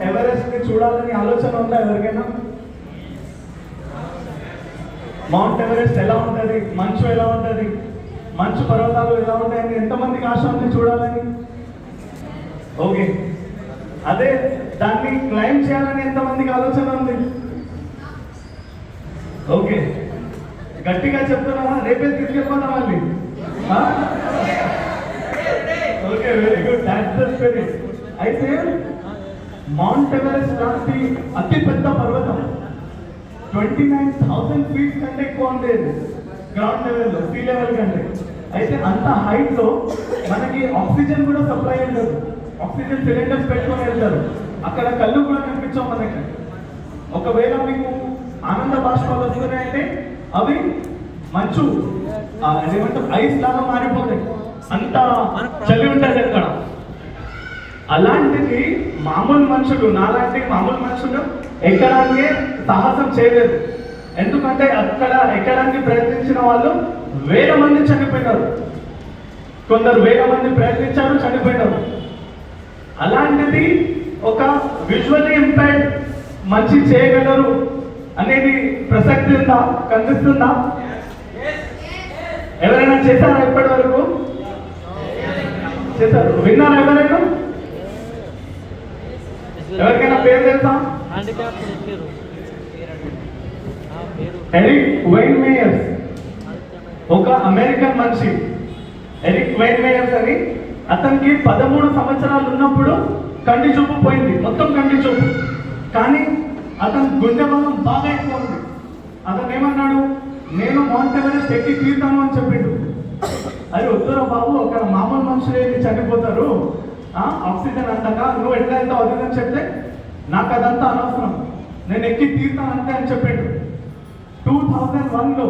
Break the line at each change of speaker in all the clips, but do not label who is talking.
Everest ని చూడాలని ఆలోచన ఉందా ఎవరికైనా? మౌంట్ ఎవరెస్ట్ ఎలా ఉంటుంది, మంచు ఎలా ఉంటుంది, మంచు పర్వతాలు ఎలా ఉంటాయని ఎంతమందికి ఆశ ఉంది చూడాలని? ఓకే, అదే దాన్ని క్లైమ్ చేయాలని ఎంతమందికి ఆలోచన ఉంది? ఓకే, గట్టిగా చెప్తున్నావా? రేపే తీసుకెళ్ళిపోతాం మళ్ళీ. Okay, very good, that's the spirit. అయితే మౌంట్ ఎవరెస్ట్ లాంటి అతి పెద్ద పర్వతం 29,000 feet కంటే ఎక్కువ ఉండేది గ్రౌండ్ లెవెల్లో, సీ లెవెల్ కంటే. అయితే అంత హైట్ లో మనకి ఆక్సిజన్ కూడా సప్లై ఉండదు. ఆక్సిజన్ సిలిండర్స్ పెట్టుకొని వెళ్తారు. అక్కడ కళ్ళు కూడా కనిపించాం మనకి. ఒకవేళ మీకు ఆనంద బాష్పాలు వస్తున్నాయంటే అవి మంచు ఏమంటారు ఐస్ లాగా మారిపోతాయి, అంత చలి ఉంటుంది అక్కడ. అలాంటిది మామూలు మనుషులు, నాలాంటి మామూలు మనుషులు ఎక్కడానికి సాహసం చేయలేదు. ఎందుకంటే అక్కడ ఎక్కడానికి ప్రయత్నించిన వాళ్ళు వేల మంది చనిపోయినారు. కొందరు వేల మంది ప్రయత్నించారు, చనిపోయినారు. అలాంటిది ఒక విజువల్లీ ఇంపైర్డ్ మంచి చేయగలరు అనేది ప్రసక్తి ఉందా? కనిపిస్తుందా? ఎవరైనా చేశారా ఇప్పటి వరకు? చేశారు. విన్నారా ఎవరైనా? ఎవరికైనా పేరు తెలుసా? ఎరిక్ వైన్ మేయర్స్, ఒక అమెరికన్ మనిషి. ఎరిక్ వైన్ మేయర్స్ అని, అతనికి 13 సంవత్సరాలు ఉన్నప్పుడు కంటి చూపు పోయింది, మొత్తం కంటి చూపు. కానీ అతని గుండె బలం బాగా ఎక్కువ ఉంది. అతను ఏమన్నాడు, నేను మౌంట్ ఎవరెస్ట్ ఎక్కి తీరుతాను అని చెప్పిండు. అది వద్దురా బాబు, అక్కడ మామూలు మనుషులు ఏంటి చనిపోతారు, ఆక్సిజన్ అంతగా, నువ్వు ఎట్లా వెళ్తావు అది అని చెప్తే నాకు అదంతా అనవసరం, నేను ఎక్కి తీరుతాను అంతే అని చెప్పిండు. 2001లో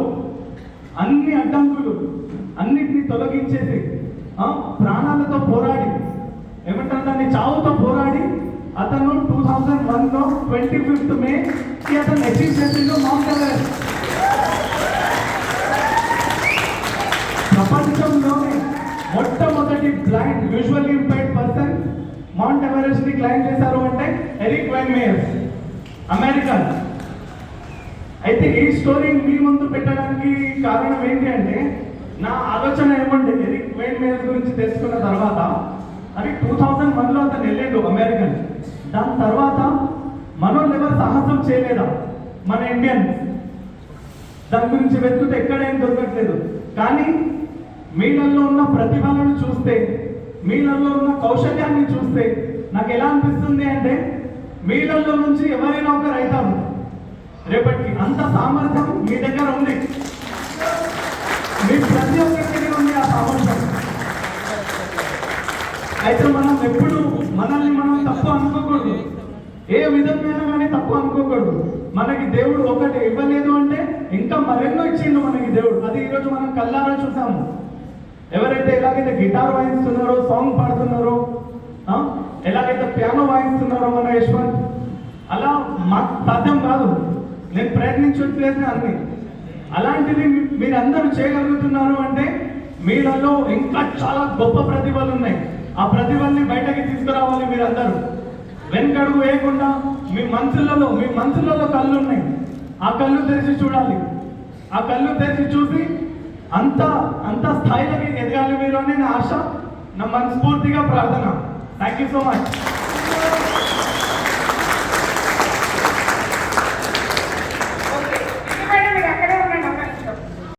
అన్ని అడ్డంకులు అన్నిటినీ తొలగించేసి ప్రాణాలతో పోరాడి, ఏమంటారు దాన్ని, చావుతో పోరాడి అతను 2001లో 25th మే అతను అచీవ్ చేసిండు మౌంట్ ఎవరెస్ట్. ప్రపంచంలోనే మొట్టమొదటి blind visually impaired person mount Everest ని క్లైమ్ చేశారు అంటే ఎరిక్ వైన్ మేయర్స్, అమెరికన్. అయితే ఈ స్టోరీ మీ ముందు పెట్టడానికి కారణం ఏంటి అంటే, నా ఆలోచన ఏమంటే ఎరిక్ వైన్ మేయర్స్ గురించి తెలుసుకున్న తర్వాత, అది 2001లో అతను వెళ్ళాడు అమెరికన్. దాని తర్వాత మనోళ్ళు ఎవరు సాహసం చేయలేదా? మన ఇండియన్. దాని గురించి వెతుకుతే ఎక్కడేం దొరకట్లేదు. కానీ మీళ్ళల్లో ఉన్న ప్రతిభలను చూస్తే, మీళ్ళల్లో ఉన్న కౌశల్యాన్ని చూస్తే నాకు ఎలా అనిపిస్తుంది అంటే, మీళ్ళల్లో నుంచి ఎవరైనా ఒకరు అవుతారు రేపటికి. అంత సామర్థ్యం మీ దగ్గర ఉంది, మీ ప్రతి ఒక్కరికి ఉంది ఆ సామర్థ్యం. అయితే మనం ఎప్పుడు మనల్ని మనం తప్పు అనుకోకూడదు, ఏ విధంగా కానీ తప్పు అనుకోకూడదు. మనకి దేవుడు ఒకటి ఇవ్వలేదు అంటే ఇంకా మరెన్నో ఇచ్చిండు మనకి దేవుడు. అది ఈరోజు మనం కళ్ళారా చూసాము. ఎవరైతే ఎలాగైతే గిటార్ వాయిస్తున్నారో, సాంగ్ పాడుతున్నారో, ఎలాగైతే పియానో వాయిస్తున్నారో మన యశ్వంత్, అలా మాకు సాధ్యం కాదు. నేను ప్రయత్నించట్లేదు అన్ని. అలాంటివి మీరందరూ చేయగలుగుతున్నారు అంటే మీలలో ఇంకా చాలా గొప్ప ప్రతిభలు ఉన్నాయి. ఆ ప్రతిభల్ని బయటకి తీసుకురావాలి మీరందరూ. వెనకడుగు వేయకుండా మీ మనసులలో కళ్ళు ఉన్నాయి, ఆ కళ్ళు తెరిచి చూడాలి. ఆ కళ్ళు తెరిచి చూసి అంత స్థాయిలోకి ఎదగాలి మీరు అని నా ఆశ, నా మనస్ఫూర్తిగా ప్రార్థన. Thank you so much.